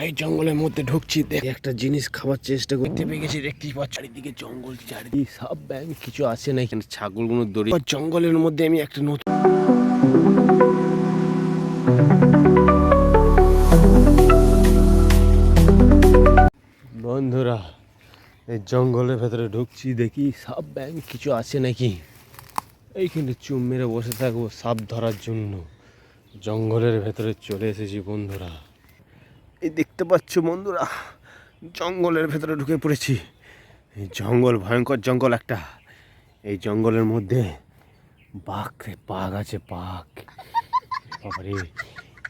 এই জঙ্গলের মধ্যে ঢুকছি, দেখ একটা জিনিস খাবার চেষ্টা করতে পেয়ে গেছি। দেখতেই পাচ্ছি চারিদিকে জঙ্গল, চারিদিকে সব ব্যাং কিছু আছে না এখানে। ছাগলগুলো দড়ি জঙ্গলের মধ্যে আমি একটা নতুন বন্ধুরা এই জঙ্গলের ভেতরে ঢুকছি, দেখি সাপ ব্যাং কিছু আছে নাকি। এইখানে চুম মেরে বসে থাকবো সাপ ধরার জন্য। জঙ্গলের ভেতরে চলে এসেছি বন্ধুরা। এই দেখতে পাচ্ছ বন্ধুরা, জঙ্গলের ভেতরে ঢুকে পড়েছি। এই জঙ্গল ভয়ঙ্কর জঙ্গল একটা। এই জঙ্গলের মধ্যে বাঘ আছে, বাঘ। বাবারে,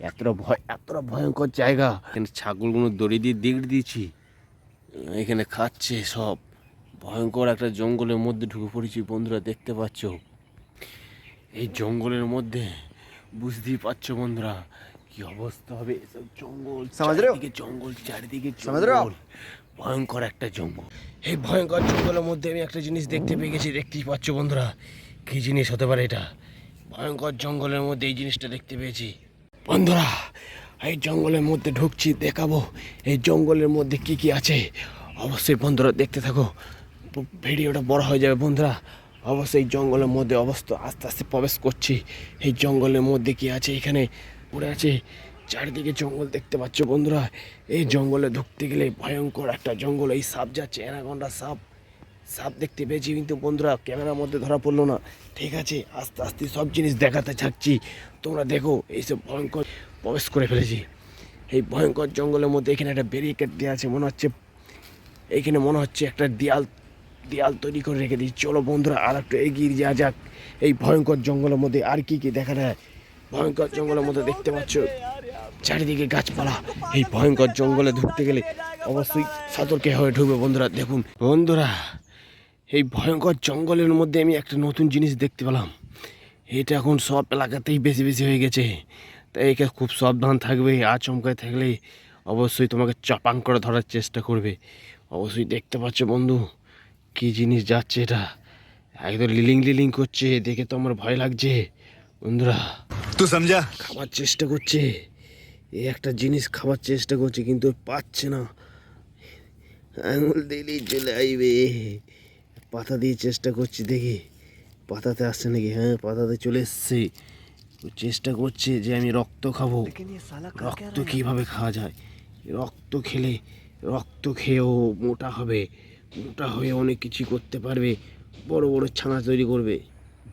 এতটা ভয়ঙ্কর জায়গা। এখানে ছাগলগুলো দড়ি দিয়ে দিয়েছি, এখানে খাচ্ছে সব। ভয়ঙ্কর একটা জঙ্গলের মধ্যে ঢুকে পড়েছি বন্ধুরা, দেখতে পাচ্ছ। এই জঙ্গলের মধ্যে বুঝতেই পারছো বন্ধুরা কি অবস্থা হবে। এসব জঙ্গল, চারিদিকে জঙ্গল, ভয়ঙ্কর একটা জঙ্গল। এই ভয়ঙ্কর জঙ্গলের মধ্যে আমি একটা জিনিস দেখতে পেয়ে গেছি। দেখতেই পাচ্ছ বন্ধুরা, কি জিনিস হতে পারে এটা। ভয়ঙ্কর জঙ্গলের মধ্যে এই জিনিসটা দেখতে পেয়েছি বন্ধুরা। এই জঙ্গলের মধ্যে ঢুকছি, দেখাবো এই জঙ্গলের মধ্যে কি কি আছে। অবশ্যই বন্ধুরা দেখতে থাকো, ভিডিওটা বড় হয়ে যাবে বন্ধুরা। অবশ্যই জঙ্গলের মধ্যে আস্তে আস্তে প্রবেশ করছি। এই জঙ্গলের মধ্যে কি আছে, এখানে পড়ে আছে। চারিদিকে জঙ্গল দেখতে পাচ্ছ বন্ধুরা। এই জঙ্গলে ঢুকতে গেলে ভয়ঙ্কর একটা জঙ্গল। এই সাপ যাচ্ছে, অ্যানাকোন্ডা সাপ দেখতে পেয়েছি, কিন্তু বন্ধুরা ক্যামেরার মধ্যে ধরা পড়লো না। ঠিক আছে, আস্তে আস্তে সব জিনিস দেখাতে থাকছি, তোমরা দেখো। এইসব ভয়ঙ্কর প্রবেশ করে ফেলেছি এই ভয়ঙ্কর জঙ্গলের মধ্যে। এখানে একটা ব্যারিকেড দেওয়া আছে, মনে হচ্ছে এইখানে একটা দেয়াল তৈরি করে রেখে দিই। চলো বন্ধুরা আর একটু এগিয়ে যাওয়া যাক। এই ভয়ঙ্কর জঙ্গলের মধ্যে আর কি কি দেখা যায়। ভয়ঙ্কর জঙ্গলের মধ্যে দেখতে পাচ্ছ চারিদিকে গাছপালা। এই ভয়ঙ্কর জঙ্গলে ঢুকতে গেলে অবশ্যই সতর্ক হয়ে ঢুকবে বন্ধুরা। দেখুন বন্ধুরা, এই ভয়ঙ্কর জঙ্গলের মধ্যে আমি একটা নতুন জিনিস দেখতে পেলাম। এটা এখন সব এলাকাতেই বেশি হয়ে গেছে, তাই একে খুব সাবধান থাকবে। আচমকায় থাকলে অবশ্যই তোমাকে চাপাং করে ধরার চেষ্টা করবে। অবশ্যই দেখতে পাচ্ছ বন্ধু, কি জিনিস যাচ্ছে, এটা একদম লিলিং করছে। দেখে তো আমার ভয় লাগছে বন্ধুরা। তুই সমঝা, খাবার চেষ্টা করছে, এই একটা জিনিস খাবার চেষ্টা করছে, কিন্তু পাচ্ছে না। আঙুল দিলেই চলে আইবে। পাতা দিয়ে চেষ্টা করছি, দেখি পাতাতে আসছে নাকি। হ্যাঁ, পাতাতে চলে এসছে। চেষ্টা করছে যে আমি রক্ত খাবো। রক্ত কিভাবে খাওয়া যায়? রক্ত খেয়েও মোটা হবে, মোটা হয়ে অনেক কিছু করতে পারবে, বড় বড় ছানা তৈরি করবে।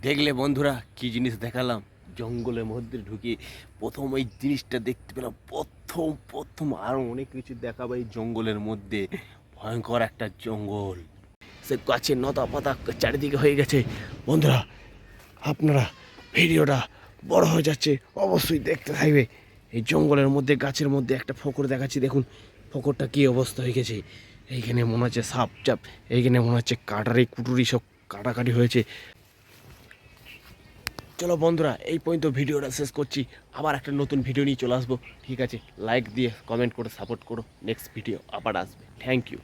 দেখলে বন্ধুরা কি জিনিস দেখালাম। জঙ্গলের মধ্যে ঢুকে প্রথম এই জিনিসটা দেখতে পেলাম। প্রথম আরও অনেক কিছু দেখাবো এই জঙ্গলের মধ্যে। ভয়ঙ্কর একটা জঙ্গল, সে গাছের লতা পাতা চারিদিকে হয়ে গেছে বন্ধুরা। আপনারা ভিডিওটা বড় হয়ে যাচ্ছে, অবশ্যই দেখতে থাকবে। এই জঙ্গলের মধ্যে গাছের মধ্যে একটা ফকর দেখাচ্ছি, দেখুন ফকরটা কী অবস্থা হয়ে গেছে। এইখানে মনে হচ্ছে সাপ চাপ, এইখানে মনে হচ্ছে কুটুরি সব কাটাকাটি হয়েছে। চলো বন্ধুরা, এই পর্যন্ত ভিডিওটা শেষ করছি। আবার একটা নতুন ভিডিও নিয়ে চলে আসবো। ঠিক আছে, লাইক দিয়ে কমেন্ট করে সাপোর্ট করো। নেক্সট ভিডিও আবার আসবে। Thank you.